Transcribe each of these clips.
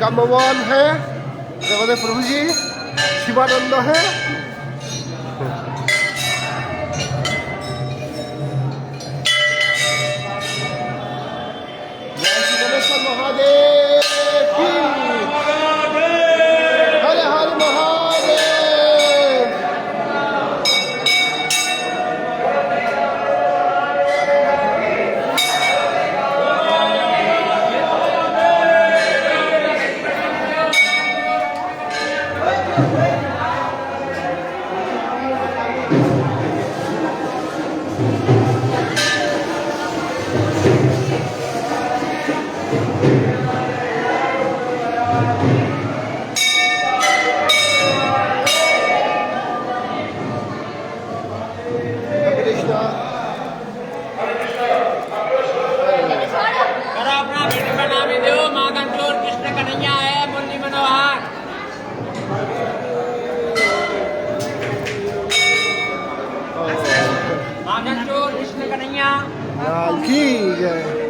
कामवान है, जगन्नाथ प्रभु जी शिवानंद है। जय श्री गणेश महादेव की, हर हर महादेव। लाल की जय।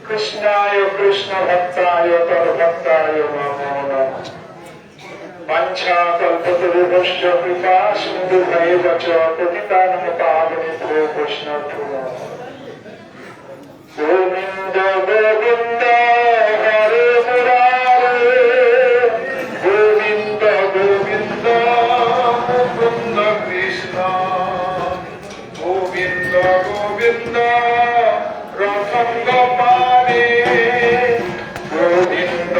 कृष्णाय कृष्ण भक्ताय तर भक्ताय नमो नमः। वाञ्छाकल्पतरुभ्यश्च कृपा सिन्धुभ्यैव च पतितानां पावनेभ्यो वैष्णवेभ्यो नमः। गोविन्द गोविन्द हरे मुरारे, गोविन्द गोविन्द मुकुन्द कृष्ण, गोविन्द गोविन्द रथं गोपाले, गोविन्द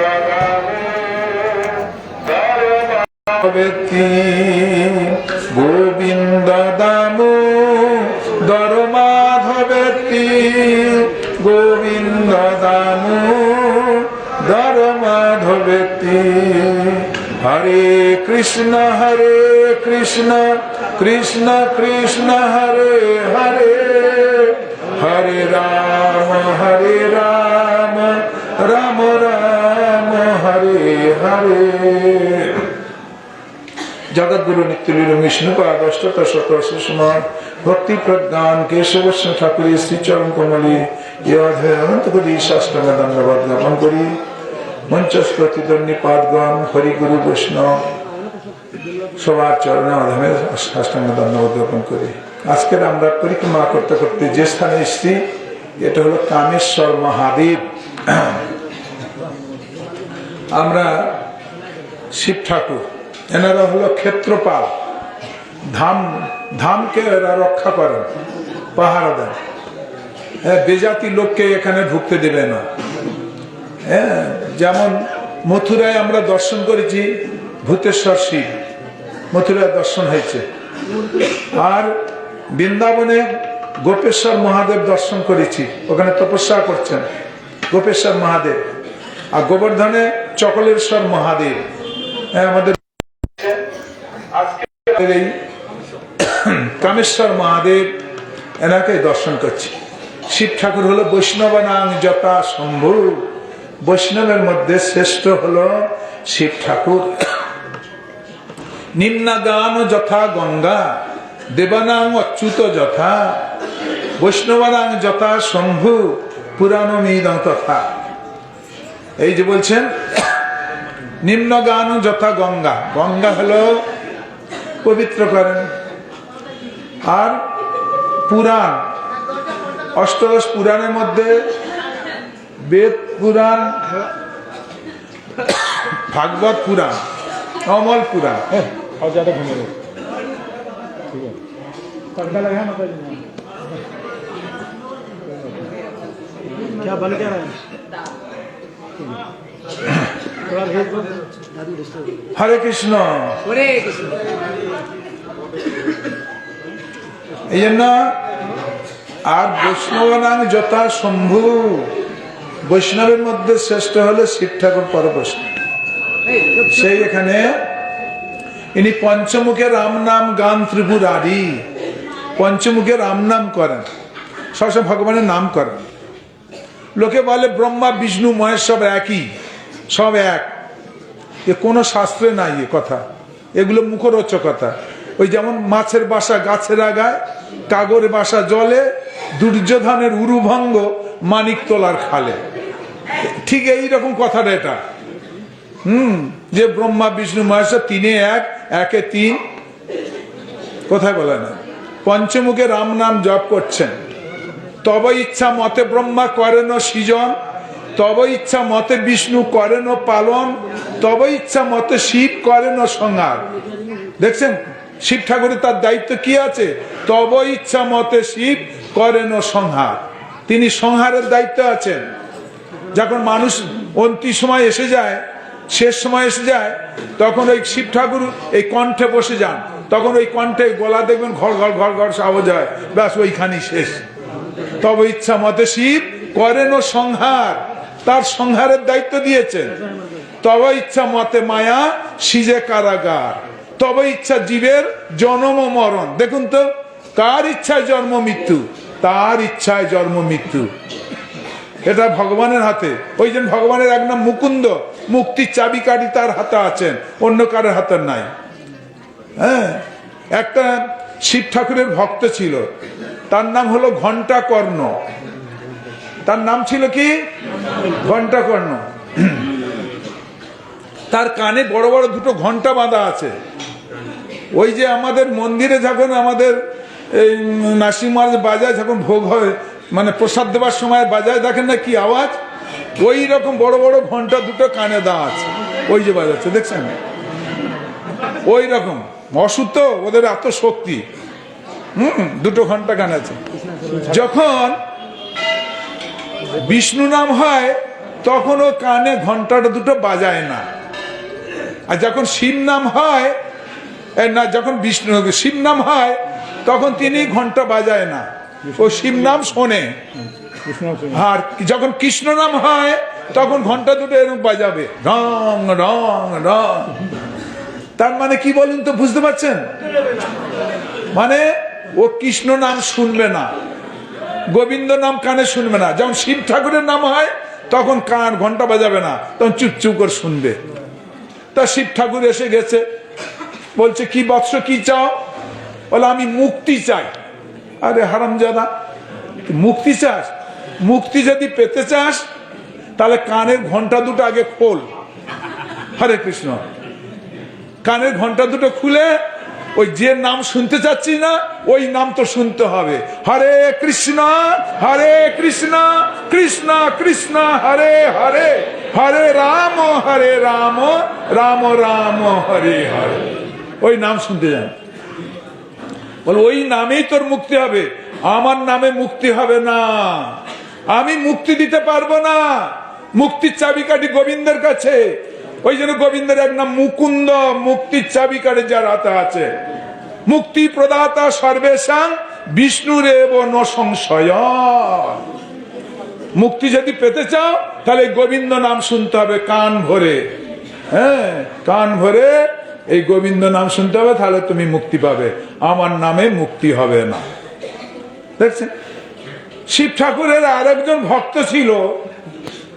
गोविन्द दामोदर माधवेति, गोविन्द दामोदर माधवेति। हरे कृष्ण कृष्ण कृष्ण हरे हरे, हरे राम राम राम हरे हरे। जगद्गुरु नित्यलीला विष्णुपाद अष्टोत्तर सुषमा भक्ति प्रज्ञान केशव ठाकुर श्री चरण कमली अनंत करी साष्टांग दंडवत ज्ञापन करी मंचस्थ प्रतिद्वंदीपादगण हरि गुरु वैष्णव सबार चरणे अधमे साष्टांग दंडवत ज्ञापन करी। আজকের আমরা পরিক্রমা করতে করতে যে স্থানে এসেছি এটা হলো কামেশ্বর মহাদেব। আমরা শিব ঠাকুর, এনারা হলো ক্ষেত্রপাল, ধামকে এরা রক্ষা করেন, পাহারা দেন। বেজাতি লোককে এখানে ঢুকতে দেবে না। যেমন মথুরায় আমরা দর্শন করেছি ভূতেশ্বর শিব, মথুরায় দর্শন হয়েছে। আর বৃন্দাবনে গোপেশ্বর মহাদেব দর্শন করেছি, ওখানে তপস্যা করছেন গোপেশ্বর মহাদেব। আর গোবর্ধনে চকলেশ্বর মহাদেব। আমাদের এই কামেশ্বর মহাদেব, এনাকে দর্শন করছি। শিব ঠাকুর হলো বৈষ্ণবানাং যথা শম্ভু, বৈষ্ণবের মধ্যে শ্রেষ্ঠ হলো শিব ঠাকুর। নিম্নাগান যথা গঙ্গা, দেবানাং অচ্যুত যথা, বৈষ্ণবানাং যথা শম্ভু, পুরাণমিদং তথা। এই যে বলছেন নিম্নগান যথা গঙ্গা, গঙ্গা হলো পবিত্র করেন। আর পুরাণ, অষ্টাদশ পুরাণের মধ্যে বেদ পুরাণ, ভাগবত পুরাণ, অমল পুরাণ। क्या बन क्या रहा है? हरे कृष्ण এই জন্য। আর বৈষ্ণবানাং যথা শম্ভু, বৈষ্ণবের মধ্যে শ্রেষ্ঠ হলো শিব ঠাকুর পরবৈষ্ণব। সেই এখানে ইনি পঞ্চমুখে রাম নাম গান ত্রিপুরারি, পঞ্চমুখে রাম নাম করেন, সবসময় ভগবানের নাম করেন। লোকে বলে ব্রহ্মা বিষ্ণু মহেশ সব একই, সব এক। এ কোনো শাস্ত্রে নাই এ কথা, এগুলো মুখরোচকতা। ওই যেমন মাছের বাসা গাছের আগায়, কাগরের বাসা জলে, দুর্যোধনের উরুভঙ্গ মানিক তোলার খালে, ঠিক এইরকম কথাটা এটা। যে ব্রহ্মা বিষ্ণু মহেশ তিনে এক, একে তিন, কোথায় বলে না। পঞ্চমুখে রাম নাম জপ করছেন। তব ইচ্ছা মতে ব্রহ্মা করেন সৃজন, তব ইচ্ছা মতে বিষ্ণু করেন পালন, তব ইচ্ছা মতে শিব করেন সংহার। দেখছেন শিব ঠাকুরের তার দায়িত্ব কি আছে? তব ইচ্ছা মতে শিব করেন সংহার, তিনি সংহারের দায়িত্ব আছেন। যখন মানুষ অন্তিম সময় এসে যায়, শেষ সময় এসে যায়, তখন ওই শিব ঠাকুর এই কণ্ঠে বসে যান, তখন ওই কণ্ঠে গলা দেখবেন ঘর ঘর ঘর ঘর আওয়াজ হয়, ব্যাস ওইখানেই শেষ। তবে ইচ্ছা মতে শিব করেন ও সংহার, তার সংহারের দায়িত্ব দিয়েছেন। তবে ইচ্ছা মতে মায়া সিজে কারাগার, তবে ইচ্ছা জীবের জন্ম ও মরণ। দেখুন তো, কার ইচ্ছায় জন্ম মৃত্যু? তার ইচ্ছায় জন্ম মৃত্যু, এটা ভগবানের হাতে। ওই জন্য ভগবানের এক নাম মুকুন্দ, মুক্তির চাবিকাঠি তার হাতে আছেন, অন্য কারোর হাতে নাই। হ্যাঁ, একটা শিব ঠাকুরের ভক্ত ছিল, তার নাম হলো ঘণ্টাকর্ণ। তার নাম ছিল কি? ঘণ্টাকর্ণ। তার কানে বড় বড় দুটো ঘণ্টা বাঁধা আছে। ওই যে আমাদের মন্দিরে যখন আমাদের এই নাসিম মহারাজ বাজায়, যখন ভোগ হয়, মানে প্রসাদ দেবার সময় বাজায়, দেখেন না কি আওয়াজ, ওই রকম বড় বড় ঘন্টা দুটো কানে দেওয়া আছে, ওই যে বাজাচ্ছে, দেখছেন? ওই রকম অসুত, ওদের এত শক্তি। দুটো ঘন্টা কানে আছে। যখন বিষ্ণু নাম হয় তখন ও কানে ঘন্টাটা দুটো বাজায় না, আর যখন শিব নাম হয় না, যখন বিষ্ণু শিব নাম হয় তখন তিনি ঘন্টা বাজায় না, ও শিব নাম শোনে। আর যখন কৃষ্ণ নাম হয় তখন ঘন্টা দুটো এরকম বাজাবে, রং রং রং। তার মানে কি বলুন তো, বুঝতে পারছেন? মানে ও কৃষ্ণ নাম শুনবে না, গোবিন্দ নাম কানে শুনবে না। যখন শিব ঠাকুরের নাম হয় তখন কান ঘন্টা বাজাবে না, তখন চুপচুপ করে শুনবে। তা শিব ঠাকুর এসে গেছে, বলছে কি বৎস, কি চাও? বলে আমি মুক্তি চাই। আরে হারামজাদা, মুক্তি চাস? মুক্তি যদি পেতে চাস তাহলে কানের ঘন্টা দুটো আগে খোল। হরে কৃষ্ণ। কানের ঘন্টা দুটো খুলে ওই যে নাম শুনতে চাচ্ছি না ওই নাম তো শুনতে হবে। হরে কৃষ্ণ কৃষ্ণ কৃষ্ণ হরে হরে, হরে রাম রাম রাম হরে হরে। ওই নাম শুনতে যান। বল ওই নামেই তোর মুক্তি হবে, আমার নামে মুক্তি হবে না। আমি মুক্তি দিতে পারবো না, মুক্তির চাবিকাঠি গোবিন্দের কাছে। ওই জন্য গোবিন্দের এক নাম মুকুন্দ, মুক্তির চাবিকাঠি যার হাতে আছে। মুক্তি প্রদাতা সর্বেশাং বিষ্ণুরেব ন সংশয়। মুক্তি যদি পেতে চাও তাহলে গোবিন্দ নাম শুনতে হবে কান ভরে। হ্যাঁ, কান ভরে এই গোবিন্দ নাম শুনতে হবে, তাহলে তুমি মুক্তি পাবে। আমার নামে মুক্তি হবে না। দেখছেন, শিব ঠাকুরের আরেকজন ভক্ত ছিল,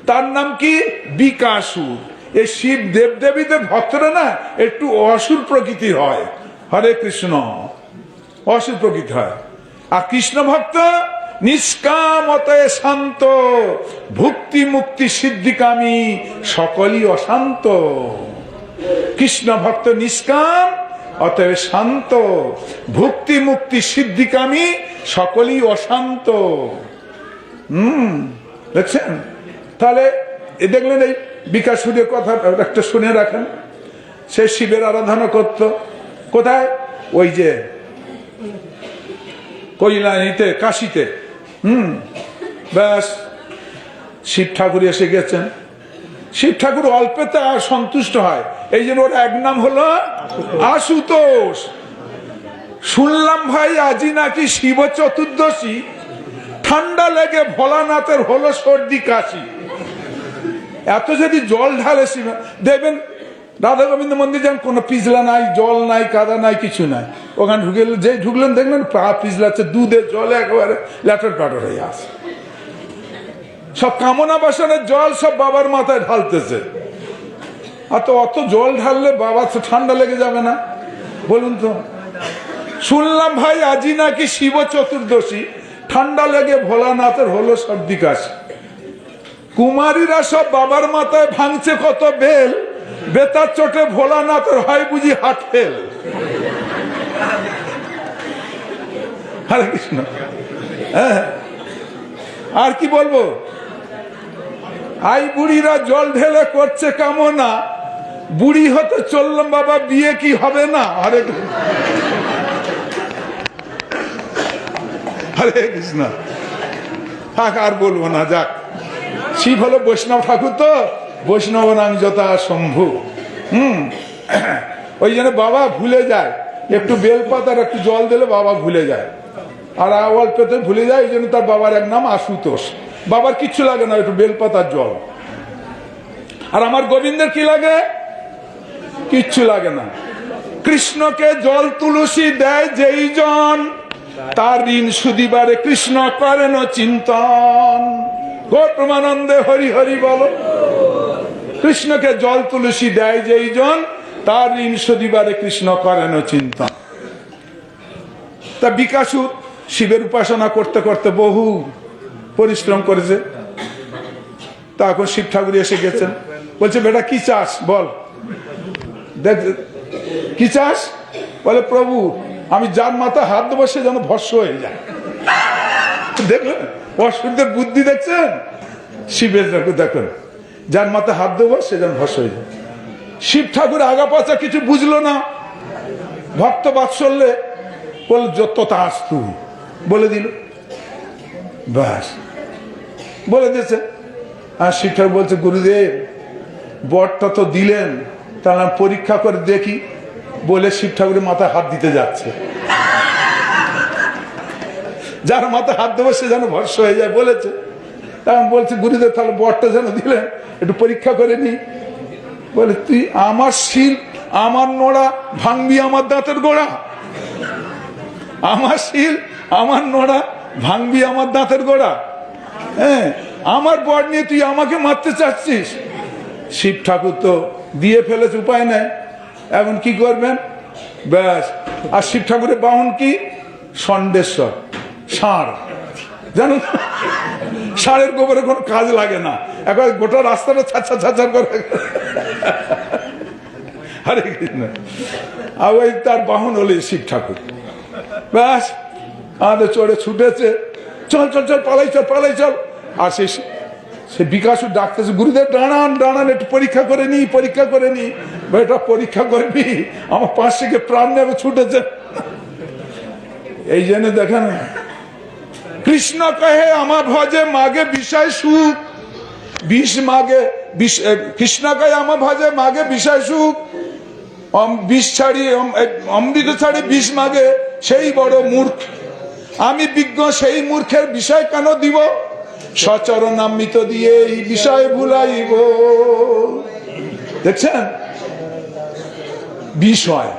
তার নাম কি? বিকাসুর। এই শিব দেবদেবীদের ভক্তরা না একটু অসুর প্রকৃতির হয়। হরে কৃষ্ণ, অসুর প্রকৃতি হয়। আর কৃষ্ণ ভক্ত নিষ্কামতয়ে শান্ত, ভক্তি মুক্তি সিদ্ধিকামী, সকলই অশান্ত। কৃষ্ণ ভক্ত নিষ্কাম, অতএব শান্ত, ভক্তি মুক্তি সিদ্ধিকামী, সকলই অশান্ত। দেখছেন? তাহলে দেখলেন এই বিকাশুরের কথা একটা শুনে রাখেন। সে শিবের আরাধনা করত কোথায়? ওই যে কৈলানিতে, কাশিতে। ব্যাস শিব ঠাকুর এসে গেছেন। শিব ঠাকুর অল্পতে সন্তুষ্ট হয়, এই জন্য ওর এক নাম হলো আশুতোষ। শুনলাম ভাই আজই নাকি শিব চতুর্দশী, ঠান্ডা লেগে ভোলানাথের হলো সর্দি কাশি। এত যদি জল ঢালে শিব, দেখবেন রাধা গোবিন্দ মন্দির যেন কোনো পিছলা নাই, জল নাই, কাদা নাই, কিছু নাই। ওখানে যে ঢুকলেন দেখবেন পা পিছলাচ্ছে, দুধের জলে একেবারে ল্যাটর প্যাটর হয়ে আসে। সব কামনা বাসনের জল সব বাবার মাথায় ঢালতেছে। আর তো অত জল ঢাললে বাবা তো ঠান্ডা লেগে যাবে না? বলুন তো। শুনলাম ভাই আজই নাকি শিব চতুর্দশী, ঠান্ডা লেগে ভোলানাথের হলো সর্দি কাশি। কুমারীরা সব বাবার মাথায় ভাঙছে কত বেল, বেতার চোটে ভোলানাথের হয় বুঝি হাট ফেল। হরে কৃষ্ণ। হ্যাঁ, আর কি বলবো? আই বুড়িরা জল ঢেলে করছে কামনা, বুড়ি হতে চললাম বাবা, বিয়ে কি হবে না? হরে কৃষ্ণ, হরে কৃষ্ণ। থাক আর বলবো না, যাক। শিব হলো বৈষ্ণব ঠাকুর, তো বৈষ্ণব নাম যথা শম্ভু। ওই জন্য বাবা ভুলে যায়, একটু বেলপাতার একটু জল দিলে বাবা ভুলে যায়, আর অল্পতে ভুলে যায়। এই জন্য তার বাবার এক নাম আশুতোষ। বাবার কিচ্ছু লাগে না, একটু বেলপাতার জল। আর আমার গোবিন্দের কি লাগে? কিচ্ছু লাগে না। কৃষ্ণকে জল তুলসী দেয় যেই জন, তার ঋণ সুদিবারে কৃষ্ণ করেন চিন্তন। গো প্রমানন্দে হরি হরি বলো। কৃষ্ণকে জল তুলসী দেয় যেই জন, তার ঋণ সুদিবারে কৃষ্ণ করেন চিন্তন। তা বিকাশু শিবের উপাসনা করতে করতে বহু পরিশ্রম করেছে। তখন শিব ঠাকুর এসে গেছেন, বলছে বেটা কি চাস বল, দেখ কি চাস? বলে প্রভু আমি যার মাথা হাত দেবো সে যেন ভস্ম হয়ে যায়। দেখলেন অসুরদের বুদ্ধি দেখছেন? শিবের দেখুন, যার মাথা হাত দেবো সে যেন ভস্ম হয়ে যায়। শিব ঠাকুর আগা পাচা কিছু বুঝলো না, ভক্ত বাৎসল্যে বলে যত তাস তুই বলে দিল, ব্যাস বলে দিয়েছে। আর শিব ঠাকুর বলছে গুরুদেব বরটা তো দিলেন, তাহলে আমি পরীক্ষা করে দেখি। বলে শিব ঠাকুরের মাথায় হাত দিতে যাচ্ছে। যার মাথায় হাত দেবো সে যেন ভস্ম হয়ে যায় বলেছে। তখন বলছে গুরুদেব তাহলে বরটা যেন দিলেন, একটু পরীক্ষা করে নি। বলে তুই আমার শিল আমার নোড়া ভাঙবি আমার দাঁতের গোড়া? আমার শিল আমার নোড়া ভাঙবি আমার দাঁতের গোড়া? হ্যাঁ, আমার বর নিয়ে তুই আমাকে মারতে চাচ্ছিস? শিব ঠাকুর তো দিয়ে ফেলেছে, উপায় নেই, এখন কি করবেন? ব্যাস। আর শিব ঠাকুরের বাহন কি? ষণ্ডেশ্বর, ষাঁড়। জানো ষাঁড়ের গোবরে কোনো কাজ লাগে না, এখন গোটা রাস্তাটা ছাচ্ছা ছাচ্ছার করে। হরে কৃষ্ণ। আর ওই তার বাহন হলে শিব ঠাকুর। ব্যাস আমাদের চড়ে ছুটেছে, চল চল চল পালাই চল পালাই চল। আর সে বিকাশ ডাকতেছে গুরুদেব দাঁড়ান দাঁড়ান, একটু পরীক্ষা করে নি পরীক্ষা করে নি। এটা পরীক্ষা করবি? আমার পাশ থেকে প্রাণ নেবে ছুটেছে। এই জন্য দেখেন কৃষ্ণ কহে আমার ভজে মাগে বিষয় সুখ, বিষ মাগে কৃষ্ণ কহে আমার ভজে মাগে বিষয় সুখ, বিষ ছাড়ি অমৃত ছাড়ি বিষ মাগে সেই বড় মূর্খ। আমি বিজ্ঞ সেই মূর্খের বিষয় কেন দিব, সচরণামৃত দিয়ে এই বিষয় ভুলাইব। দেখছেন বিষয়।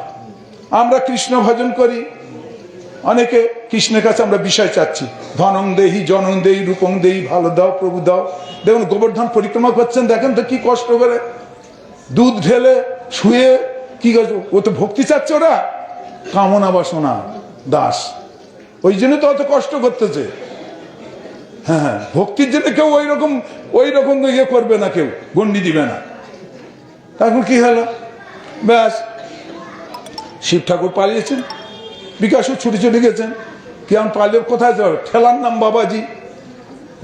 আমরা কৃষ্ণ ভজন করি, অনেকে কৃষ্ণের কাছে আমরা বিষয় চাচ্ছি, ধনং দেহি জনং দেহি রূপং দেহি, ভালো দাও প্রভু দাও। দেখুন গোবর্ধন পরিক্রমা করছেন, দেখেন তো কি কষ্ট করে, দুধ ঢেলে শুয়ে কি করছে, ও তো ভক্তি চাচ্ছে, ওরা কামনা বাসনা দাস, ওই জন্য তো অত কষ্ট করতেছে। হ্যাঁ হ্যাঁ, ভক্তির জন্য কেউ ওই রকম ইয়ে করবে না, কেউ গন্ডি দিবে না। এখন কি হলো, ব্যাস শিব ঠাকুর পালিয়েছেন, বিকাশও ছুটে চলে গেছেন। কেমন পালিয়ে কোথায় যাবে? ঠেলার নাম বাবাজি।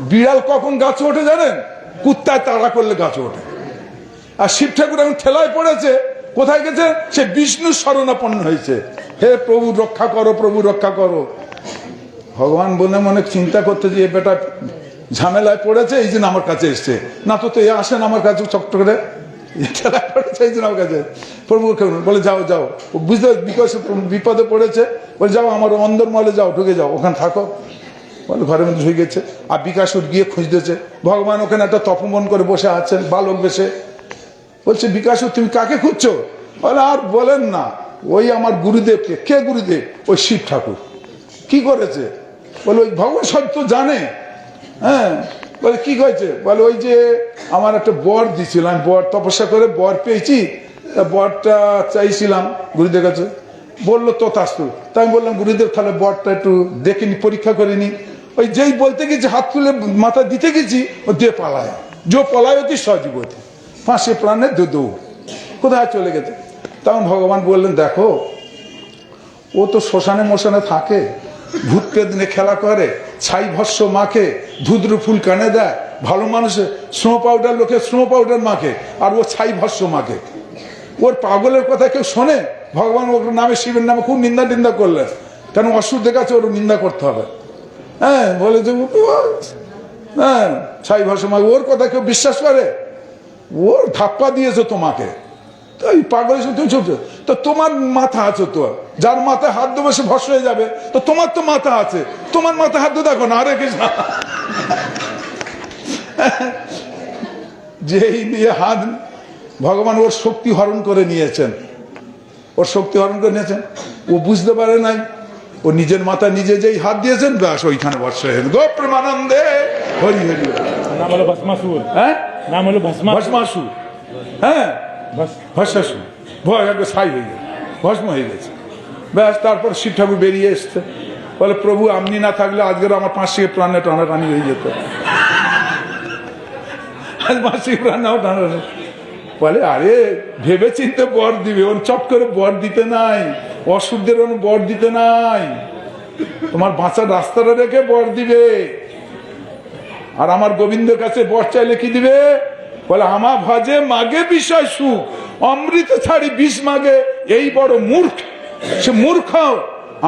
বিড়াল কখন গাছে ওঠে জানেন? কুত্তায় তাড়া করলে গাছে ওঠে। আর শিব ঠাকুর এখন ঠেলায় পড়েছে, কোথায় গেছে? সে বিষ্ণুর শরণাপন্ন হয়েছে। হে প্রভু রক্ষা করো, প্রভু রক্ষা করো। ভগবান বলে মনে চিন্তা করতে যে বেটা ঝামেলায় পড়েছে, এই জন্য আমার কাছে এসছে, না তো এ আসেন আমার কাছে চক্ট করে, ঠেলায় পড়েছে এই জন্য আমার কাছে। প্রভু বলে যাও যাও, বুঝতে বিপদে পড়েছে, বলে যাও আমার অন্দরমহলে যাও, ঢুকে যাও, ওখানে থাকো। বলে ঘরের মধ্যে ঢুকে গেছে। আর বিকাশুর গিয়ে খুঁজতেছে, ভগবান ওখানে একটা তপমন করে বসে আছেন বালক বেশে। বলছে বিকাশু তুমি কাকে খুঁজছো? বলে আর বলেন না, ওই আমার গুরুদেবকে। কে গুরুদেব? ওই শিব ঠাকুর। কি করেছে? বলে ওই ভগবান সব তো জানে। হ্যাঁ, বলে কি হয়েছে? বলে ওই যে আমার একটা বর দিছিল, আমি বর তপস্যা করে বর পেয়েছি, বরটা চাইছিলাম গুরুদেব কাছে। বললো তথাস্তু। তাই আমি বললাম গুরুদেব তাহলে বরটা একটু দেখে নি, পরীক্ষা করে নি। ওই যেই বলতে গেছি, হাত তুলে মাথা দিতে গেছি, ও দিয়ে পালায়। যে পলায়তি সজীবতী, ফাঁসে প্রাণে দৌড়, কোথায় চলে গেছে। তখন ভগবান বললেন দেখো, ও তো শ্মশানে মশানে থাকে, ভূত পেদ নিয়ে খেলা করে, ছাই ভস্য মাখে, ধুদ্রু ফুল কানে দেয়, ভালো মানুষের স্নো পাউডার, লোকে স্নো পাউডার মাখে, আর ও ছাই ভস্য মাখে। ওর পাগলের কথা কেউ শোনে? ভগবান ওর নামে, শিবের নামে খুব নিন্দা করলেন, কেন অসুর দেখাচ্ছে, ওর নিন্দা করতে হবে। হ্যাঁ, বলে যে হ্যাঁ ছাই ভস্য মাখে, ওর কথা কেউ বিশ্বাস করে? ওর ধাপ্পা দিয়েছে তোমাকে, তো এই পাগলের সাথে তুমি চলছো, তো তোমার মাথা আছে তো, যার মাথায় হাত দেবো সে ভস্ম হয়ে যাবে, তো তোমার তো মাথা আছে, তোমার মাথায় হাত দিয়ে দেখো না। আরে কৃষ্ণ, যেই দিয়ে হাত, ভগবান ওর শক্তি হরণ করে নিয়েছেন, ওর শক্তি হরণ করে নিয়েছেন। ও বুঝতে পারে নাই, ও নিজের মাথা নিজে যেই হাত দিয়েছেন, ব্যাস ওইখানে বর্ষা হয়ে গো প্রেমানন্দে হরি হরি। নাম হলো ভস্মাসুর। হ্যাঁ, নাম হলো ভস্মাসুর। হ্যাঁ, ভস্মাসুর ভয় একবার ছাই হয়ে গেছে, ভস্ম হয়ে গেছে। ব্যাস তারপর শিব ঠাকুর বেরিয়ে এসছে, বলে প্রভু আপনি না থাকলে আজকের আমার 5 থেকে প্রাণে টানাটানি হয়ে যেত, আজ 5 থেকে প্রাণেও টানাটানি। বলে আরে ভেবে চিনতে বর দিবে, ওর চট করে বর দিতে নাই, অসুখদের ওর বর দিতে নাই, তোমার বাঁচার রাস্তাটা রেখে বর দিবে। আর আমার গোবিন্দের কাছে বর চাইলে কি দিবে? বলে আমার ভজে মাগে বিষয় সুখ, অমৃত ছাড়ি বিষ মাগে, এই বড় মূর্খ। সে মূর্খ,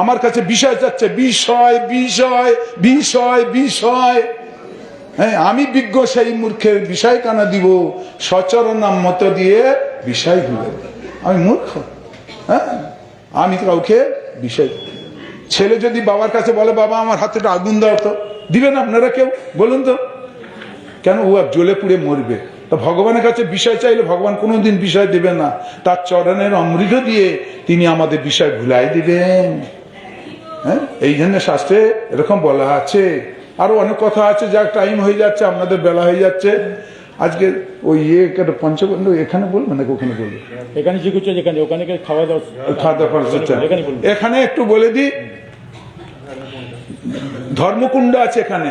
আমার কাছে বিষয় চাচ্ছে, বিষয় বিষয় বিষয় বিষয়। হ্যাঁ, আমি বিজ্ঞ সেই মূর্খের বিষয় কানা দিব, সচরণাম মতো দিয়ে বিষয় দিবে। আমি মূর্খ, হ্যাঁ, আমি কাউকে বিষয়। ছেলে যদি বাবার কাছে বলে বাবা আমার হাতে একটা আগুন দাও, তো দিবেন আপনারা কেউ? বলুন তো কেন? ও জ্বলে পুড়ে মরবে। তা ভগবানের কাছে বিষয় চাইলে ভগবান কোনোদিন বিষয় দেবেন না, তার চরণের অমৃত দিয়ে তিনি আমাদের বিষয় ভুলাই দিবেন। হ্যাঁ, এই জন্য শাস্ত্রে এরকম বলা আছে। আরো অনেক কথা আছে, যা টাইম হয়ে যাচ্ছে, আপনাদের বেলা হয়ে যাচ্ছে। আজকে ওই পঞ্চগণ্ড এখানে বলবে নাকি ওখানে বলবে? এখানে শিখুচ্ছে, যেখানে ওখানে খাওয়া দাওয়া এখানে একটু বলে দিই, ধর্মকুণ্ড আছে এখানে,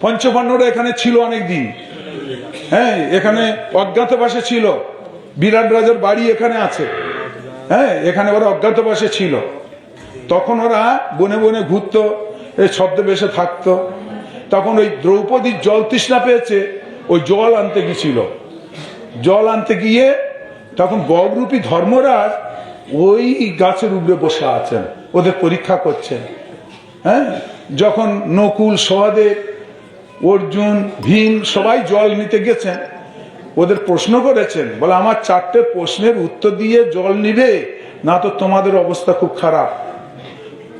পঞ্চপাণ্ডবরা এখানে ছিল অনেক দিন। হ্যাঁ, এখানে অজ্ঞাতবাসে ছিল, বিরাট রাজার বাড়ি এখানে আছে। হ্যাঁ, এখানে ওরা অজ্ঞাতবাসে ছিল, তখন ওরা বনে বনে ঘুরতো, এই ছদ্মবেশে থাকতো। তখন ওই দ্রৌপদীর জল তৃষ্ণা পেয়েছে, ওই জল আনতে গিয়েছিল। জল আনতে গিয়ে তখন বগরূপী ধর্মরাজ ওই গাছের উপরে বসে আছেন, ওদের পরীক্ষা করছেন। হ্যাঁ, যখন নকুল, সহদেব, অর্জুন, ভীম সবাই জল নিতে গেছেন, ওদের প্রশ্ন করেছেন, বলে আমার 4টে প্রশ্নের উত্তর দিয়ে জল নিবে, না তো তোমাদের অবস্থা খুব খারাপ।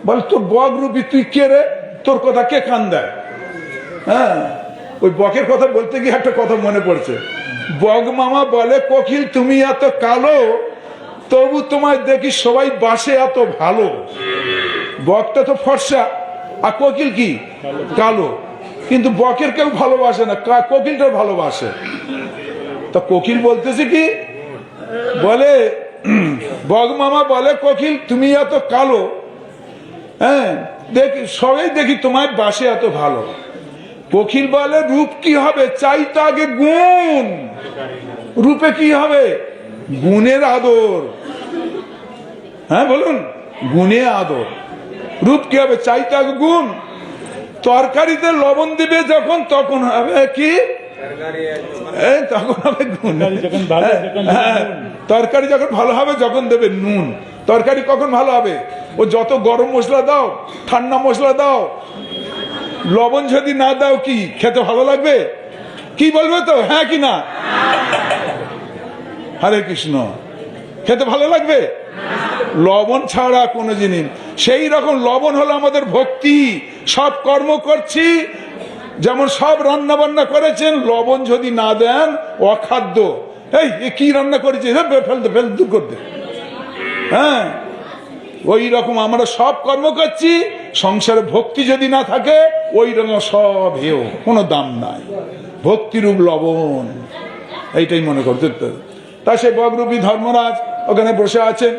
বলে তোর বগরূপী তুই কে রে, তোর কথা কে কান দেয়? হ্যাঁ, ওই বকের কথা বলতে গিয়ে একটা কথা মনে পড়ছে। বগ মামা বলে কোকিল তুমি এত কালো, তবু তোমায় দেখি সবাই বাসে এত ভালো। বকটা তো ফর্সা, আর কোকিল কি কালো, কিন্তু বকের কেউ ভালোবাসে না, কোকিলটা ভালোবাসে। তা কোকিল বলতেছে কি, বলে বগ মামা বলে কোকিল তুমি এত কালো, হ্যাঁ দেখি সবাই দেখি তোমার বাসে এত ভালো। কোকিল বলে রূপ কি হবে, চাই তো আগে গুণ। রূপে কি হবে? গুণের আদর। হ্যাঁ বলুন, গুণে আদর। রূপ কি হবে? চাই তো আগে গুণ। তরকারিতে লবণ দিবে যখন, তখন হবে কি? তখন হবে গুণ। তরকারি যখন ভালো হবে যখন দেবে নুন। তরকারি কখন ভালো হবে? ও যত গরম মশলা দাও, ঠান্ডা মশলা দাও, লবণ যদি না দাও কি খেতে ভালো লাগবে? কি বলবে তো, হ্যাঁ কি না? হরে কৃষ্ণ, খেতে ভালো লাগবে? লবণ ছাড়া কোনো জিনিস। সেই রকম লবণ হলো আমাদের ভক্তি। সব কর্ম করছি, যেমন সব রান্না বান্না করেছেন, লবণ যদি না দেন অখাদ্য। এই কি রান্না করেছি, ফেলতে দূর করতে। হ্যাঁ, ওই রকম আমরা সব কর্ম করছি, সংসারে ভক্তি যদি না থাকে ওই রকম সব হেও, কোনো দাম নাই। ভক্তিরূপ লবণ, এইটাই মনে করতে। তা সে বগরূপী ধর্মরাজ ওখানে বসে আছেন।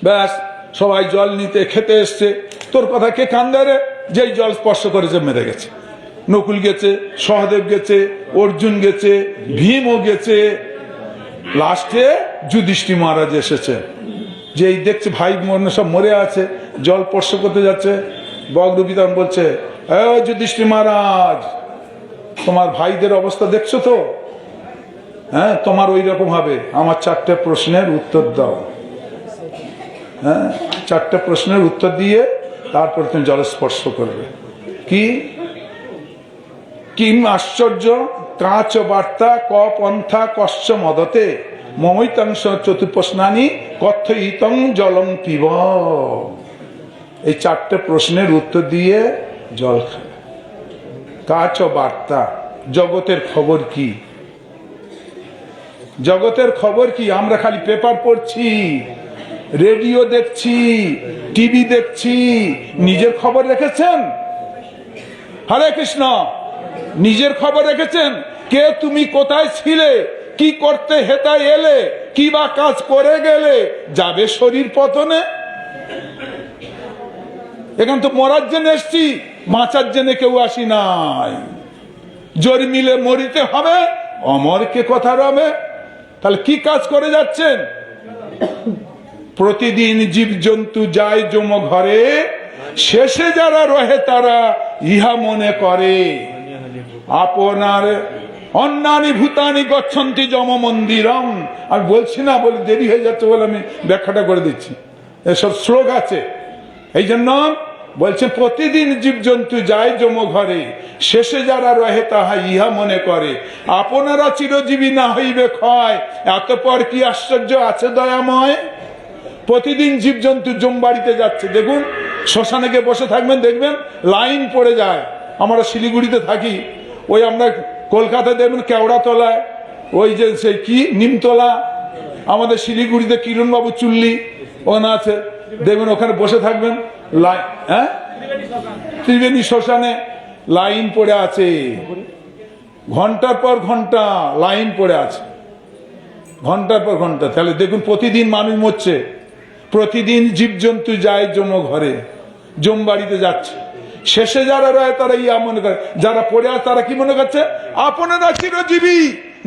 ব্যাস সবাই জল নিতে খেতে এসছে। তোর কথা কে কান দেয় রে? যেই জল স্পর্শ করেছে মেরে গেছে। নকুল গেছে, সহদেব গেছে, অর্জুন গেছে, ভীমও গেছে, লাস্টে যুধিষ্ঠির মহারাজ এসেছে। যেই দেখছে ভাই সব মরে আছে, জল স্পর্শ করতে যাচ্ছে, বগরূপী তখন বলছে যুধিষ্ঠির মহারাজ, তোমার ভাইদের অবস্থা দেখছো তো? হ্যাঁ, তোমার ওই রকম হবে। আমার 4টে প্রশ্নের উত্তর দাও। হ্যাঁ, 4টে প্রশ্নের উত্তর দিয়ে তারপর তুমি জল স্পর্শ করবে। কি কি আশ্চর্য! কাচ বার্তা ক পন্থা কশ্চ মদতে মমৈতাংশ চতুর্প্রশ্নানি কথ্যইতং জলং পিব। এই চারটে প্রশ্নের উত্তর দিয়ে জল খাবে। কাচ বার্তা, জগতের খবর কি? জগতের খবর কি? আমরা খালি পেপার পড়ছি, রেডিও দেখছি, টিভি দেখছি, নিজের খবর রেখেছেন? হরে কৃষ্ণ, নিজের খবর রেখেছেন? কে তুমি কোথায় ছিলে, কি করতে হেতায় এলে, কি বা কাজ করে গেলে, যাবে শরীর পতনে। এখন তো মরার জন্য এসছি, বাঁচার জন্য কেউ আসি নাই। জোর মিলে মরিতে হবে, অমরকে কথা রবে। তাহলে কি কাজ করে যাচ্ছেন? প্রতিদিন জীবজন্তু যায় যম ঘরে, শেষে যারা রহে তারা ইহা মনে করে। আপনার অন্যানি ভূতানি গচ্ছন্তি যম মন্দিরম। আমি বলছি না, বলে দেরি হয়ে যাচ্ছে বলে আমি ব্যাখ্যাটা করে দিচ্ছি। এসব শ্লোক আছে, এই জন্য বলছে প্রতিদিন জীবজন্তু যায় যম ঘরে, শেষে যারা রহে তাহা ইহা মনে করে। আপনারা চিরজীবী না হইবে ক্ষয়, এত পর কি আশ্চর্য আছে দয়াময়। প্রতিদিন জীবজন্তু জম বাড়িতে যাচ্ছে। দেখুন, শ্মশানে গিয়ে বসে থাকবেন, দেখবেন লাইন পড়ে যায়। আমরা শিলিগুড়িতে থাকি, ওই আমরা কলকাতায় দেখবেন কেওড়াতলায়, ওই যে সেই কি নিমতলা, আমাদের শিলিগুড়িতে কিরণবাবু চুল্লি ওখানে আছে, দেখবেন ওখানে বসে থাকবেন। হ্যাঁ, ত্রিবেণী শ্মশানে লাইন পড়ে আছে, ঘন্টার পর ঘন্টা লাইন পড়ে আছে, ঘন্টার পর ঘন্টা। তাহলে দেখুন, প্রতিদিন মানুষ মরছে, প্রতিদিন জীবজন্তু যায় যম ঘরে, জম বাড়িতে যাচ্ছে। শেষে যারা রয় তারা ইয়া মনে করে, যারা পড়ে আছে তারা কি মনে করছে? আপনারা চিরজীবী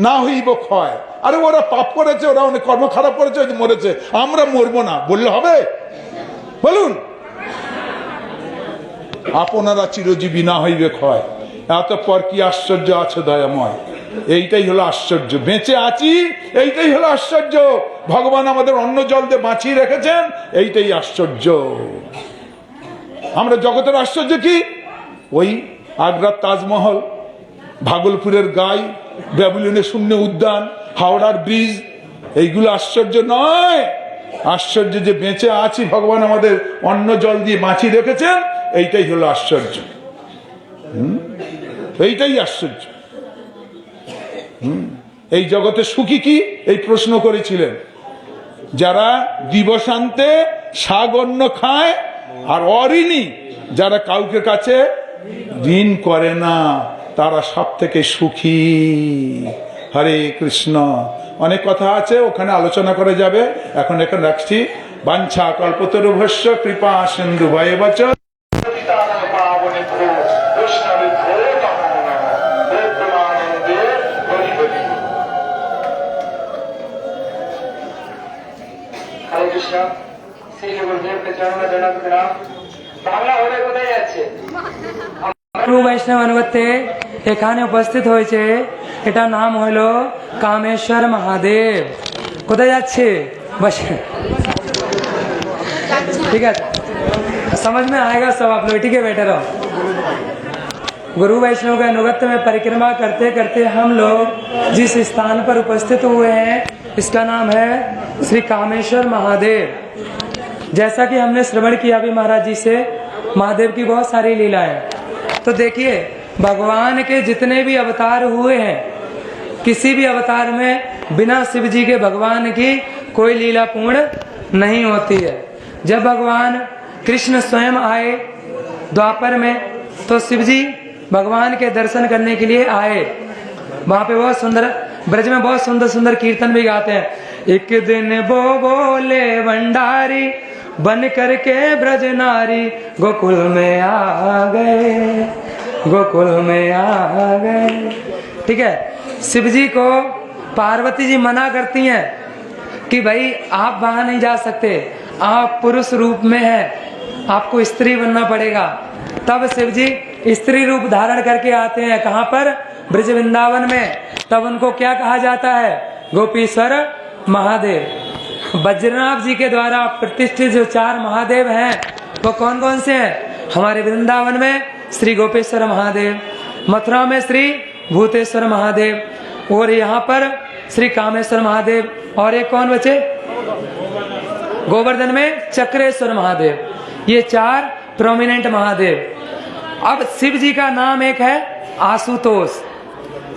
না হইব ক্ষয়। আরে ওরা পাপ করেছে, ওরা অনেক কর্ম খারাপ করেছে, মরেছে, আমরা মরবো না বললে হবে? বলুন, আপনারা চিরজীবী না হইবে ক্ষয়, এত পর কি আশ্চর্য আছে দয়াময়। এইটাই হলো আশ্চর্য, বেঁচে আছি এইটাই হলো আশ্চর্য। ভগবান আমাদের অন্ন জল দিয়ে বাঁচিয়ে রেখেছেন, এইটাই আশ্চর্য। আমরা জগতের আশ্চর্য কি? ওই আগ্রার তাজমহল, ভাগলপুরের গাই, ব্যাবিলনের শূন্য উদ্যান, হাওড়ার ব্রিজ, এইগুলো আশ্চর্য নয়। আশ্চর্য যে বেঁচে আছি, ভগবান আমাদের অন্ন জল দিয়ে বাঁচিয়ে রেখেছেন, এইটাই হলো আশ্চর্য। এইটাই আশ্চর্য। এই জগতে সুখী কি? এই প্রশ্ন করেছিলেন। যারা দিবসান্তে শাক অন্ন খায় আর অঋণী, যারা কাউকে কাছে ঋণ করে না, তারা সব থেকে সুখী। হরে কৃষ্ণ। অনেক কথা আছে, ওখানে আলোচনা করা যাবে, এখন এখানে রাখছি। বাঞ্ছা কল্পতরুভ্যশ্চ কৃপা সিন্ধু ভয়েবচ। হরে কৃষ্ণ। শ্রী গুরুদেবকে চরণে জনক প্রণাম। বাংলা হলে কোথায় যাচ্ছে? প্রভু বৈষ্ণব অনুগত্যে এখানে উপস্থিত হয়েছে, এটা নাম হলো कामेश्वर महादेव। কোথায় যাচ্ছে? बस ठीक है, समझ में आएगा सब आप लोग, ठीक है, बैठे रहो। गुरु वैष्णव के अनुगत्य में परिक्रमा करते करते हम लोग जिस स्थान पर उपस्थित हुए हैं, इसका नाम है श्री कामेश्वर महादेव। जैसा कि हमने श्रवण किया अभी महाराज जी से, महादेव की बहुत सारी लीलाएं। तो देखिए, भगवान के जितने भी अवतार हुए हैं, किसी भी अवतार में बिना शिव जी के भगवान की कोई लीला पूर्ण नहीं होती है। जब भगवान कृष्ण स्वयं आए द्वापर में, तो शिव जी भगवान के दर्शन करने के लिए आए। वहां पे बहुत सुंदर, ब्रज में बहुत सुंदर सुंदर कीर्तन भी गाते हैं। एक दिन वो बोले भंडारी, बन करके ब्रज नारी, गोकुल में आ गए, गोकुल में आ गए। ठीक है, शिव जी को पार्वती जी मना करती हैं कि भाई आप वहां नहीं जा सकते, आप पुरुष रूप में हैं, आपको स्त्री बनना पड़ेगा। तब शिव जी स्त्री रूप धारण करके आते हैं। कहाँ पर? ब्रज वृंदावन में। तब उनको क्या कहा जाता है? गोपीश्वर महादेव। बज्रनाभ जी के द्वारा प्रतिष्ठित जो 4 महादेव हैं, वो कौन कौन से हैं? हमारे वृंदावन में श्री गोपेश्वर महादेव, मथुरा में श्री भूतेश्वर महादेव, और यहाँ पर श्री कामेश्वर महादेव, और एक कौन बचे, गोवर्धन में चक्रेश्वर महादेव। ये 4 प्रोमिनेंट महादेव। अब शिव जी का नाम एक है आशुतोष।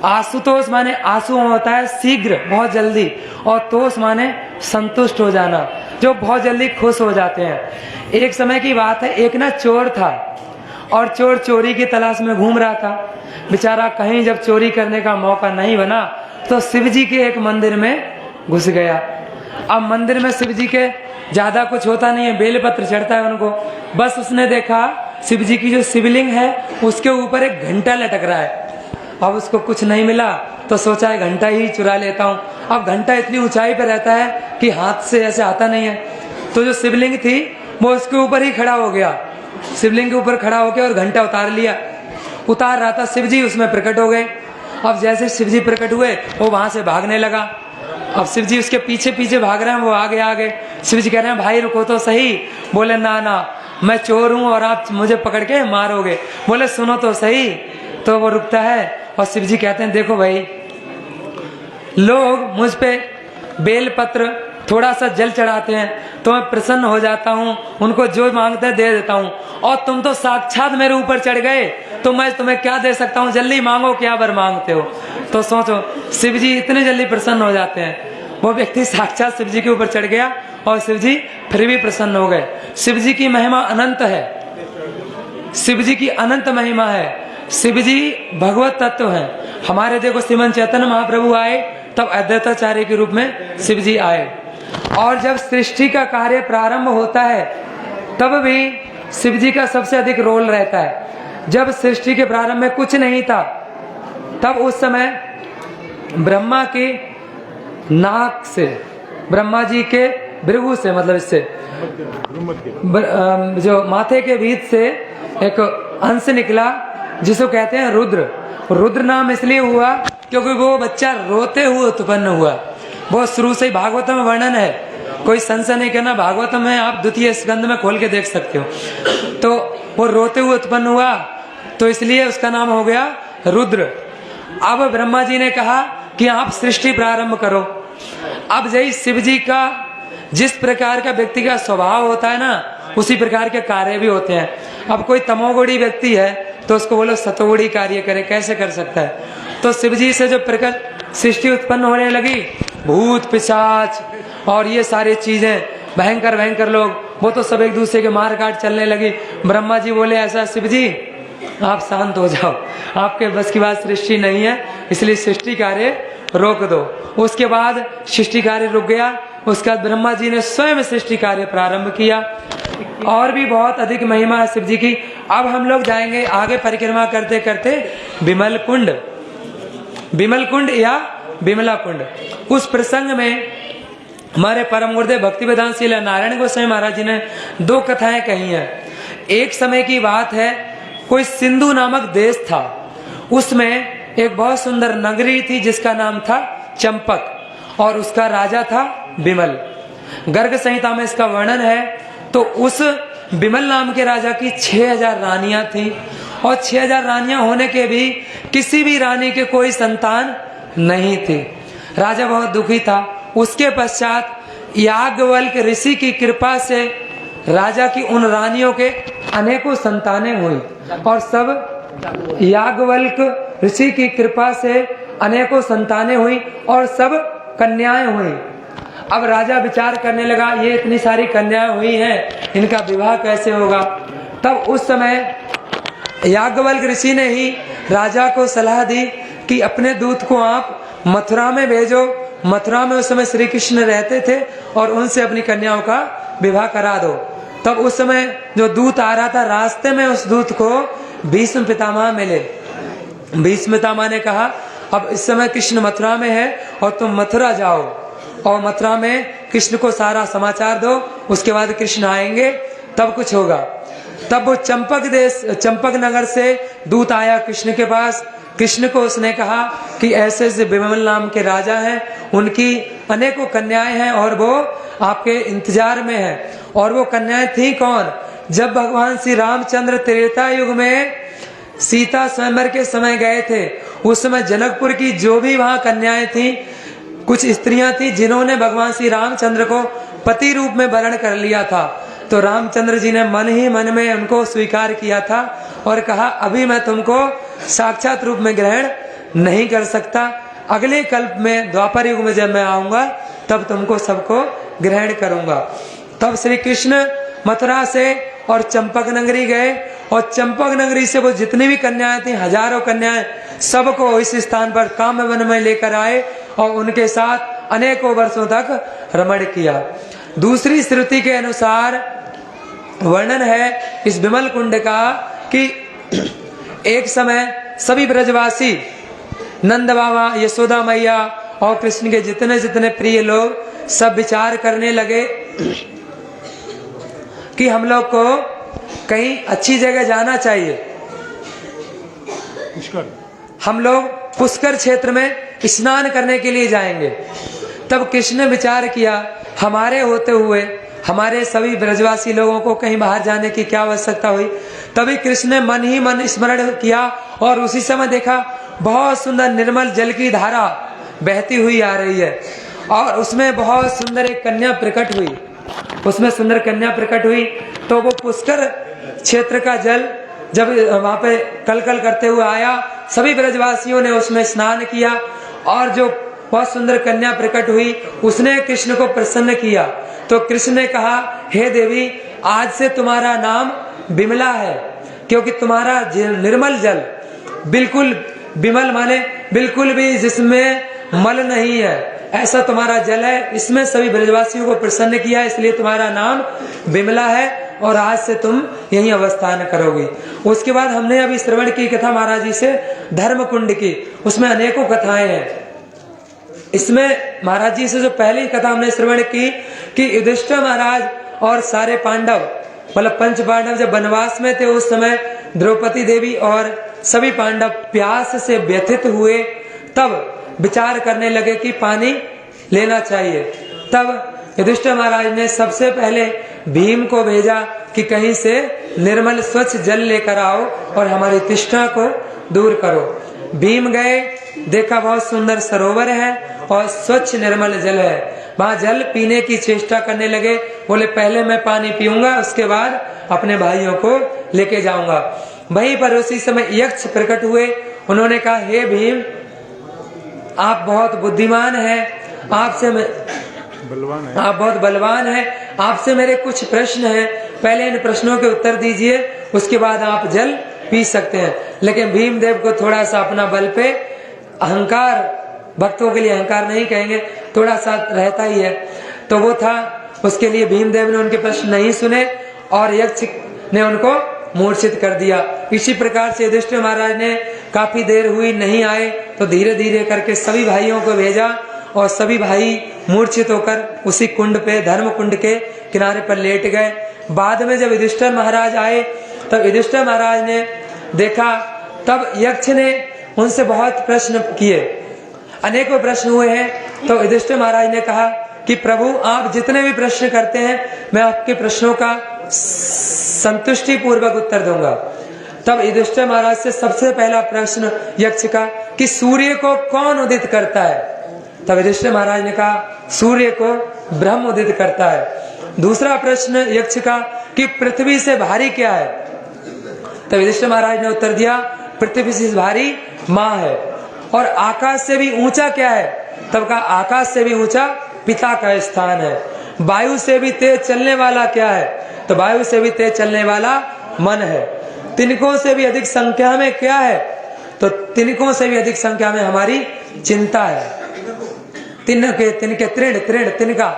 आशुतोष माने आंसू होता है शीघ्र, बहुत जल्दी, और तोष माने संतुष्ट हो जाना, जो बहुत जल्दी खुश हो जाते हैं। एक समय की बात है, एक ना चोर था, और चोर चोरी की तलाश में घूम रहा था। बेचारा कहीं जब चोरी करने का मौका नहीं बना तो शिव जी के एक मंदिर में घुस गया। अब मंदिर में शिव जी के ज्यादा कुछ होता नहीं है, बेलपत्र चढ़ता है उनको। बस उसने देखा शिव जी की जो शिवलिंग है उसके ऊपर एक घंटा लटक रहा है। अब उसको कुछ नहीं मिला तो सोचा है घंटा ही चुरा लेता हूँ। अब घंटा इतनी ऊंचाई पे रहता है कि हाथ से ऐसे आता नहीं है, तो जो शिवलिंग थी वो उसके ऊपर ही खड़ा हो गया। शिवलिंग के ऊपर खड़ा होकर और घंटा उतार लिया। उतार रहा था, शिव जी उसमें प्रकट हो गए। अब जैसे शिव जी प्रकट हुए वो वहां से भागने लगा। अब शिव जी उसके पीछे पीछे भाग रहे हैं, वो आगे आगे। शिव जी कह रहे हैं भाई रुको तो सही। बोले ना ना, मैं चोर हूं और आप मुझे पकड़ के मारोगे। बोले सुनो तो सही। तो वो रुकता है और शिव जी कहते हैं देखो भाई, लोग मुझ पे बेलपत्र थोड़ा सा जल चढ़ाते हैं तो मैं प्रसन्न हो जाता हूँ, उनको जो मांगते हैं दे देता हूँ, और तुम तो साक्षात मेरे ऊपर चढ़ गए तो मैं तुम्हें क्या दे सकता हूँ, जल्दी मांगो क्या वर मांगते हो। तो सोचो शिव जी इतने जल्दी प्रसन्न हो जाते हैं। वो व्यक्ति साक्षात शिव जी के ऊपर चढ़ गया और शिव जी फिर भी प्रसन्न हो गए। शिव जी की महिमा अनंत है, शिव जी की अनंत महिमा है। शिव जी भगवत तत्व है। हमारे देखो श्रीमन चैतन्य महाप्रभु आए तब अद्वैताचार्य के रूप में शिव जी आए, और जब सृष्टि का कार्य प्रारंभ होता है तब भी शिव जी का सबसे अधिक रोल रहता है। जब सृष्टि के प्रारंभ में कुछ नहीं था तब उस समय ब्रह्मा के नाक से, ब्रह्मा जी के भृगु से, मतलब इससे जो माथे के बीच से एक अंश निकला जिसको कहते हैं रुद्र। रुद्र नाम इसलिए हुआ क्योंकि वो बच्चा रोते हुए उत्पन्न हुआ। वो शुरू से ही भागवत में वर्णन है, कोई संशय नहीं करना, भागवत में आप द्वितीय स्कंद में खोल के देख सकते हो। तो वो रोते हुए उत्पन्न हुआ तो इसलिए उसका नाम हो गया रुद्र। अब ब्रह्मा जी ने कहा कि आप सृष्टि प्रारंभ करो। अब जय शिव जी का जिस प्रकार का व्यक्ति का स्वभाव होता है ना, उसी प्रकार के कार्य भी होते हैं। अब कोई तमोगुणी व्यक्ति है तो उसको बोलो सतोगुणी कार्य करे, कैसे कर सकता है। तो शिव जी से जो प्रकट सृष्टि उत्पन्न होने लगी, भूत पिशाच और ये सारी चीजें, भयंकर भयंकर लोग, वो तो सब एक दूसरे के मार काट चलने लगी। ब्रह्मा जी बोले ऐसा शिव जी आप शांत हो जाओ, आपके बस की बात सृष्टि नहीं है, इसलिए सृष्टि कार्य रोक दो। उसके बाद सृष्टि कार्य रुक गया। उसके बाद ब्रह्मा जी ने स्वयं सृष्टि कार्य प्रारंभ किया। और भी बहुत अधिक महिमा है शिव जी की। अब हम लोग जाएंगे आगे परिक्रमा करते करते विमल कुंड, विमल कुंड या विमला कुंड। उस प्रसंग में हमारे परम गुरुदेव भक्ति वेदांत श्री नारायण गोस्वामी महाराज जी ने 2 कथाएं कही हैं। एक समय की बात है, कोई सिंधु नामक देश था, उसमें एक बहुत सुंदर नगरी थी जिसका नाम था चंपक, और उसका राजा था विमल। गर्ग संहिता में इसका वर्णन है। तो उस विमल नाम के राजा की 6000 रानियां थी, और 6000 रानियां होने के भी किसी भी रानी के कोई संतान नहीं थी। राजा बहुत दुखी था। उसके पश्चात याज्ञवल्क्य ऋषि की कृपा से राजा की उन रानियों के अनेकों संतानें हुई, और सब याज्ञवल्क्य ऋषि की कृपा से अनेकों संतानें हुई और सब कन्याएं हुई। अब राजा विचार करने लगा, ये इतनी सारी कन्याएं हुई हैं, इनका विवाह कैसे होगा। तब उस समय याज्ञवल्क्य ऋषि ने ही राजा को सलाह दी कि अपने दूत को आप मथुरा में भेजो। मथुरा में उस समय श्री कृष्ण रहते थे और उनसे अपनी कन्याओं का विवाह करा दो। तब उस समय जो दूत आ रहा था, रास्ते में उस दूत को भीष्म पितामह मिले। भीष्म पितामह ने कहा अब इस समय कृष्ण मथुरा में है और तुम मथुरा जाओ और मथुरा में कृष्ण को सारा समाचार दो, उसके बाद कृष्ण आएंगे तब कुछ होगा। तब वो चंपक नगर से दूत आया कृष्ण के पास। कृष्ण को उसने कहा कि ऐसे ऐसे विमल नाम के राजा हैं, उनकी अनेकों कन्याएं हैं और वो आपके इंतजार में है। और वो कन्याएं थी कौन? जब भगवान श्री रामचंद्र त्रेता युग में सीता स्वयंवर के समय गए थे उस समय जनकपुर की जो भी वहां कन्याएं थी, कुछ स्त्रियां थी जिन्होंने भगवान श्री रामचंद्र को पति रूप में वर्ण कर लिया था, तो रामचंद्र जी ने मन ही मन में उनको स्वीकार किया था और कहा अभी मैं तुमको साक्षात रूप में ग्रहण नहीं कर सकता, अगले कल्प में द्वापर युग में जब मैं आऊंगा तब तुमको सबको ग्रहण करूंगा। तब श्री कृष्ण मथुरा से और चंपक नगरी गए और चंपक नगरी से वो जितनी भी कन्याएं थी, हजारों कन्याएं, सबको इस स्थान पर काम्यवन में लेकर आए और उनके साथ अनेकों वर्षों तक रमण किया। दूसरी श्रुति के अनुसार वर्णन है इस विमल कुंड का कि एक समय सभी ब्रजवासी, नंद बाबा, यशोदा मैया और कृष्ण के जितने जितने प्रिय लोग सब विचार करने लगे कि हम लोग को कहीं अच्छी जगह जाना चाहिए। पुष्कर, हम लोग पुष्कर क्षेत्र में स्नान करने के लिए जाएंगे। तब कृष्ण ने विचार किया हमारे होते हुए हमारे सभी ब्रजवासी लोगों को कहीं बाहर जाने की क्या आवश्यकता हुई। तभी कृष्ण ने मन ही मन स्मरण किया और उसी समय देखा बहुत सुंदर निर्मल जल की धारा बहती हुई आ रही है और उसमें बहुत सुंदर एक कन्या प्रकट हुई। उसमें सुंदर कन्या प्रकट हुई तो वो पुष्कर क्षेत्र का जल जब वहां पे कल कल करते हुए आया, सभी ब्रजवासियों ने उसमें स्नान किया और जो बहुत सुंदर कन्या प्रकट हुई उसने कृष्ण को प्रसन्न किया। तो कृष्ण ने कहा हे देवी, आज से तुम्हारा नाम विमला है, क्योंकि तुम्हारा निर्मल जल, बिल्कुल विमल माने बिल्कुल भी जिसमें मल नहीं है, ऐसा तुम्हारा जल है। इसमें सभी ब्रजवासियों को प्रसन्न किया, इसलिए तुम्हारा नाम विमला है और आज से तुम यहीं अवस्थान करोगी। उसके बाद हमने अभी श्रवण की कथा महाराज जी से धर्म कुंड की, उसमें अनेकों कथाएं हैं। इसमें महाराज जी से जो पहली कथा हमने श्रवण की कि युधिष्ठिर महाराज और सारे पांडव, मतलब पंच पांडव जब वनवास में थे उस समय द्रौपदी देवी और सभी पांडव प्यास से व्यथित हुए, तब विचार करने लगे कि पानी लेना चाहिए। तब युधिष्ठिर महाराज ने सबसे पहले भीम को भेजा कि कहीं से निर्मल स्वच्छ जल लेकर आओ और हमारी तृष्णा को दूर करो। भीम गए, देखा बहुत सुंदर सरोवर है और स्वच्छ निर्मल जल है। वहां जल पीने की चेष्टा करने लगे, बोले पहले मैं पानी पीऊंगा, उसके बाद अपने भाइयों को लेके जाऊंगा। वहीं पर उसी समय यक्ष प्रकट हुए। उन्होंने कहा हे भीम, आप बहुत बुद्धिमान हैं, आपसे मैं बलवान है, आप बहुत बलवान हैं, आपसे मेरे कुछ प्रश्न हैं, पहले इन प्रश्नों के उत्तर दीजिए, उसके बाद आप जल पी सकते हैं। लेकिन भीमदेव को थोड़ा सा अपना बल पे अहंकार, भक्तों के लिए अहंकार नहीं कहेंगे, थोड़ा सा रहता ही है, तो वो था, उसके लिए भीमदेव ने उनके प्रश्न नहीं सुने और यक्ष ने उनको मूर्छित कर दिया। इसी प्रकार से युधिष्ठिर महाराज ने काफी देर हुई नहीं आए, तो धीरे धीरे करके सभी भाइयों को भेजा और सभी भाई मूर्छित होकर उसी कुंड पे, धर्म कुंड के किनारे पर लेट गए। बाद में जब युधिष्ठिर महाराज आए तब युधिष्ठिर महाराज ने देखा, तब यक्ष ने उनसे बहुत प्रश्न किए, अनेकों प्रश्न हुए हैं। तो युधिष्ठिर महाराज ने कहा कि प्रभु आप जितने भी प्रश्न करते हैं मैं आपके प्रश्नों का संतुष्टि पूर्वक उत्तर दूंगा। तब युधिष्ठिर महाराज से सबसे पहला प्रश्न यक्ष का कि सूर्य को कौन उदित करता है? तब युधिष्ठिर महाराज ने कहा सूर्य को ब्रह्म उदित करता है। दूसरा प्रश्न यक्ष का कि पृथ्वी से भारी क्या है? तब युधिष्ठिर महाराज ने उत्तर दिया पृथ्वी से भारी माँ है। और आकाश से भी ऊंचा क्या है? तब कहा आकाश से भी ऊंचा पिता का स्थान है। वायु से भी तेज चलने वाला क्या है? तो वायु से भी तेज चलने वाला मन है। तिनकों से भी अधिक संख्या में क्या है? तो तिनकों से भी अधिक संख्या में हमारी चिंता है। तिनके तिनके तृण तृण तिनका,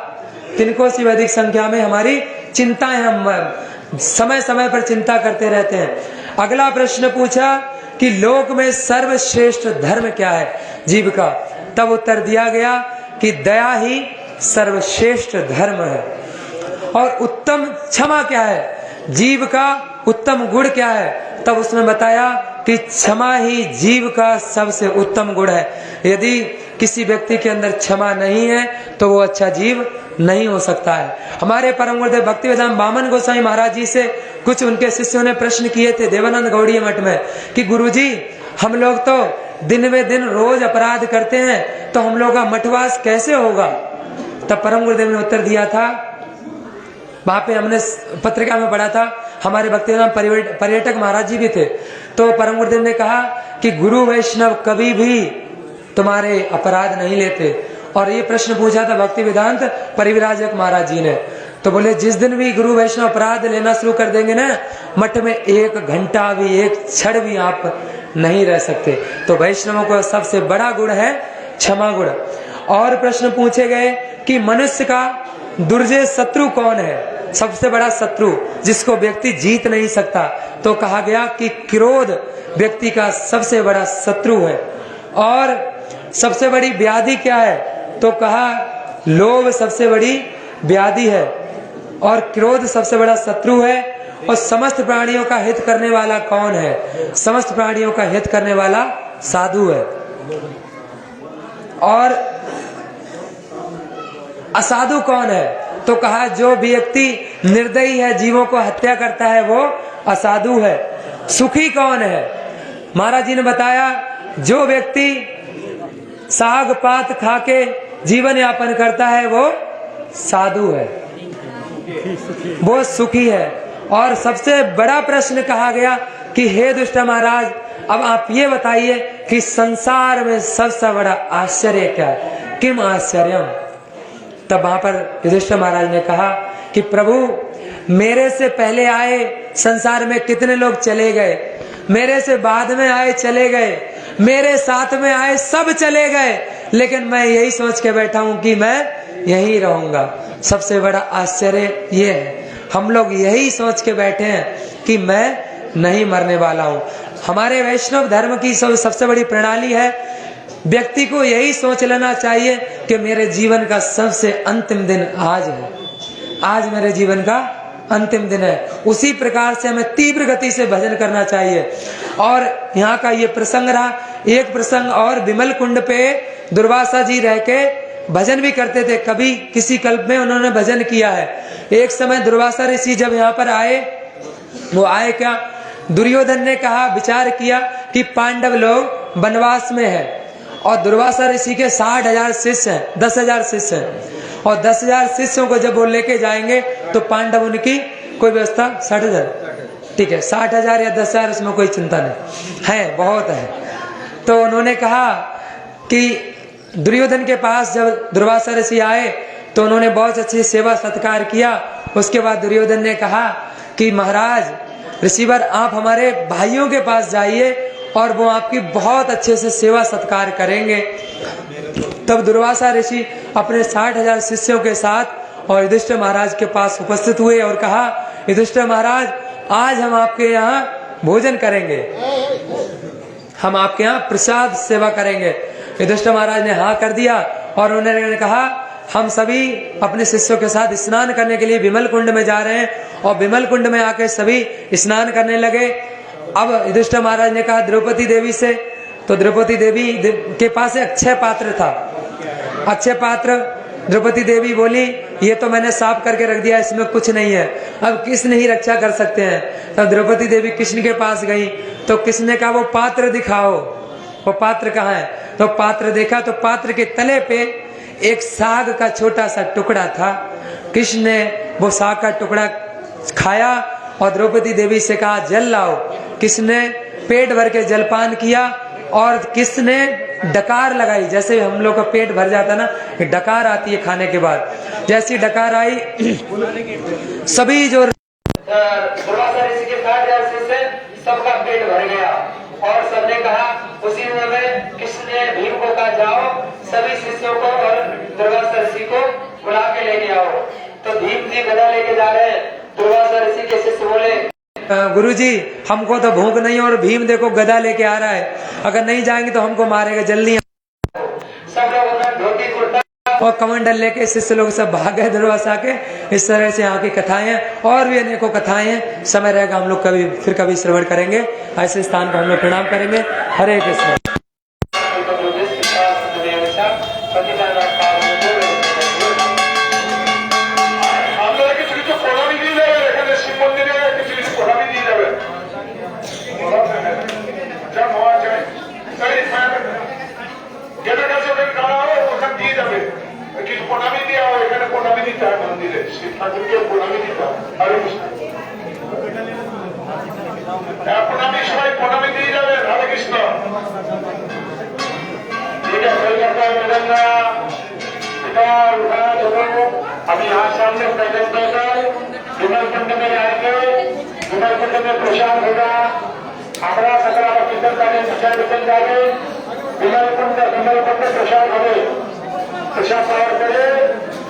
तिनकों से भी अधिक संख्या में हमारी चिंताएं, हम समय समय पर चिंता करते रहते हैं। अगला प्रश्न पूछा कि लोक में सर्वश्रेष्ठ धर्म क्या है जीव का? तब उत्तर दिया गया कि दया ही सर्वश्रेष्ठ धर्म है। और उत्तम क्षमा क्या है? जीव का उत्तम गुण क्या है? तब उसने बताया कि क्षमा ही जीव का सबसे उत्तम गुण है। यदि किसी व्यक्ति के अंदर क्षमा नहीं है तो वो अच्छा जीव नहीं हो सकता है। हमारे परम गुरुदेव भक्तिवेदांत वामन गोसाई महाराज जी से कुछ उनके शिष्यों ने प्रश्न किए थे देवानंद गौड़ीय मठ में कि गुरुजी हम लोग तो दिन में दिन रोज अपराध करते हैं तो हम लोग का मठवास कैसे होगा। तब परम गुरुदेव ने उत्तर दिया था, वहां पे हमने पत्रिका में पढ़ा था, हमारे भक्तिनाम पर्यटक महाराज जी भी थे, तो परम गुरुदेव ने कहा कि गुरु वैष्णव कभी भी तुम्हारे अपराध नहीं लेते। और ये प्रश्न पूछा था भक्ति वेदांत परिविराजक महाराज जी ने, तो बोले जिस दिन भी गुरु वैष्णव अपराध लेना शुरू कर देंगे ना, मठ में 1 घंटा भी, 1 क्षण भी आप नहीं रह सकते। तो वैष्णवों का सबसे बड़ा गुण है क्षमा गुण। और प्रश्न पूछे गए कि मनुष्य का दुर्जय शत्रु कौन है, सबसे बड़ा शत्रु जिसको व्यक्ति जीत नहीं सकता, तो कहा गया कि क्रोध व्यक्ति का सबसे बड़ा शत्रु है। और सबसे बड़ी व्याधि क्या है, तो कहा लोभ सबसे बड़ी व्याधि है और क्रोध सबसे बड़ा शत्रु है। और समस्त प्राणियों का हित करने वाला कौन है, समस्त प्राणियों का हित करने वाला साधु है। और असाधु कौन है, तो कहा जो व्यक्ति निर्दयी है, जीवों को हत्या करता है, वो असाधु है। सुखी कौन है, महाराज जी ने बताया जो व्यक्ति साग पात खाके जीवन यापन करता है वो साधु है, वो सुखी है। और सबसे बड़ा प्रश्न कहा गया कि हे दुष्ट महाराज, अब आप ये बताइए कि संसार में सबसे बड़ा आश्चर्य क्या है, किम आश्चर्यम। तब वहां पर युधिष्ठिर महाराज ने कहा कि प्रभु मेरे से पहले आए संसार में कितने लोग चले गए, मेरे से बाद में आए चले गए, मेरे साथ में आए सब चले गए, लेकिन मैं यही सोच के बैठा हूं कि मैं यहीं रहूंगा। सबसे बड़ा आश्चर्य ये है, हम लोग यही सोच के बैठे हैं कि मैं नहीं मरने वाला हूं। हमारे वैष्णव धर्म की सबसे बड़ी प्रणाली है, व्यक्ति को यही सोच लेना चाहिए कि मेरे जीवन का सबसे अंतिम दिन आज है, आज मेरे जीवन का अंतिम दिन है। उसी प्रकार से हमें तीव्र गति से भजन करना चाहिए। और यहाँ का ये प्रसंग रहा, एक प्रसंग और, विमल कुंड पे दुर्वासा जी रह के भजन भी करते थे। कभी किसी कल्प में उन्होंने भजन किया है। एक समय दुर्वासा ऋषि जब यहाँ पर आए, वो आए क्या, दुर्योधन ने कहा, विचार किया कि पांडव लोग वनवास में है और दुर्वासा ऋषि के 60,000 शिष्य हैं, 10,000 शिष्य हैं, और 10,000 शिष्यों को जब वो लेके जाएंगे तो पांडव उनकी कोई व्यवस्था 60,000, ठीक है 60,000 या 10,000, उसमें कोई चिंता नहीं है, बहुत है। तो उन्होंने कहा कि दुर्योधन के पास जब दुर्वासा ऋषि आए तो उन्होंने बहुत अच्छी सेवा सत्कार किया। उसके बाद दुर्योधन ने कहा कि महाराज ऋषिवर, आप हमारे भाइयों के पास जाइए और वो आपकी बहुत अच्छे से सेवा सत्कार करेंगे। तब दुर्वासा ऋषि अपने 60,000 शिष्यों के साथ और युधिष्ठिर महाराज के पास उपस्थित हुए और कहा, युधिष्ठिर महाराज, आज हम आपके यहाँ भोजन करेंगे, हम आपके यहाँ प्रसाद सेवा करेंगे। युधिष्ठिर महाराज ने हाँ कर दिया और उन्होंने कहा, हम सभी अपने शिष्यों के साथ स्नान करने के लिए विमल कुंड में जा रहे हैं। और विमल कुंड में आके सभी स्नान करने लगे। अब युधिष्ठिर महाराज ने कहा द्रौपदी देवी से, तो द्रौपदी देवी के पास एक अक्षय पात्र था। अक्षय पात्र, द्रौपदी देवी बोली, ये तो मैंने साफ करके रख दिया, इसमें कुछ नहीं है, अब कृष्ण ही रक्षा कर सकते हैं। तब द्रौपदी देवी कृष्ण के पास गई तो कृष्ण ने कहा, वो पात्र दिखाओ, वो पात्र कहाँ है। तो पात्र देखा तो पात्र के तले पे एक साग का छोटा सा टुकड़ा था। कृष्ण ने वो साग का टुकड़ा खाया और द्रौपदी देवी से कहा, जल लाओ। कृष्ण ने पेट भर के जलपान किया और कृष्ण ने डकार लगाई, जैसे हम लोग का पेट भर जाता ना, डकार आती है खाने के बाद, जैसी डकार आई सभी जो दुर्वासा ऋषि के 60,000 शिष्य सबका पेट भर गया और सबने कहा, उसी में कृष्ण ने भीम को कहा, जाओ सभी शिष्यों को और दुर्वासा ऋषि को बुला के लेके आओ। तो भीम जी गदा लेके जा रहे हैं। दुर्वासा ऋषि के शिष्य बोले, गुरुजी हमको तो भूख नहीं और भीम देखो गदा लेके आ रहा है, अगर नहीं जाएंगे तो हमको मारेगा, जल्दी। सब लोग धोती कुर्ता और कमंडल लेके शिष्य लोग सब भाग गए दुर्वासा के। इस तरह से यहाँ की कथाएं हैं और भी अनेकों कथाएं हैं। समय रहेगा हम लोग कभी श्रवण करेंगे। ऐसे स्थान पर हम लोग प्रणाम करेंगे। हरे कृष्ण। John Moore, श्री ठाकुर के प्रणामी दीता हरे कृष्ण प्रणामी सबाई प्रणामी দিয়ে যাবেন हरे कृष्ण ठीक है कोई करता है मिलेगा बेटा उठाया चलो अभी यहाँ सामने प्रेजेंट होकर विमल कुंड में आएंगे विमल कुंड में प्रसाद होगा আমরা সকল কীর্তন গানে বিচার বিচন যাবে বিমল কুণ্ড প্রসাদ হবে প্রসাদ পাওয়ার পরে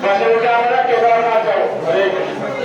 বাসে উঠে আমরা কেদারনাথ যাবো হরে কৃষ্ণ